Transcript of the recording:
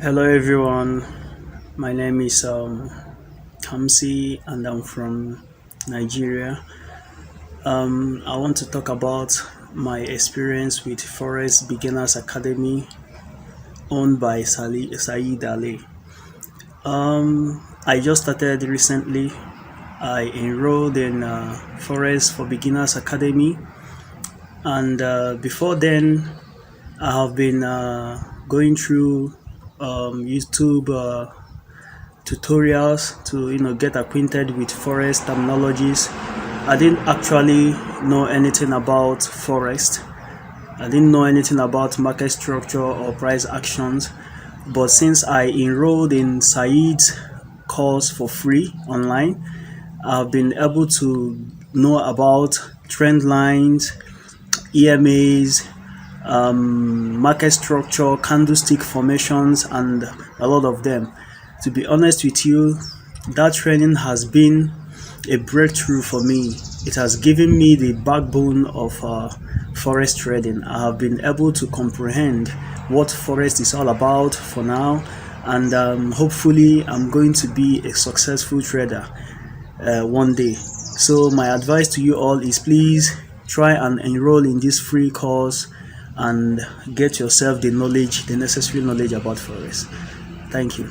Hello everyone, my name is Kamsi and I'm from Nigeria. I want to talk about my experience with Forex Beginners Academy owned by Saeed Ali. I just started recently. I enrolled in Forex for Beginners Academy, and before then, I have been going through YouTube tutorials to get acquainted with forex terminologies. I didn't actually know anything about forex. I didn't know anything about market structure or price actions. But since I enrolled in Said's course for free online, I've been able to know about trend lines, EMAs, market structure, candlestick formations, and a lot of them. To be honest with you, that training has been a breakthrough for me. It has given me the backbone of forex trading. I have been able to comprehend what forex is all about for now, and hopefully, I'm going to be a successful trader one day. So, my advice to you all is please try and enroll in this free course and get yourself the necessary knowledge about forex. Thank you.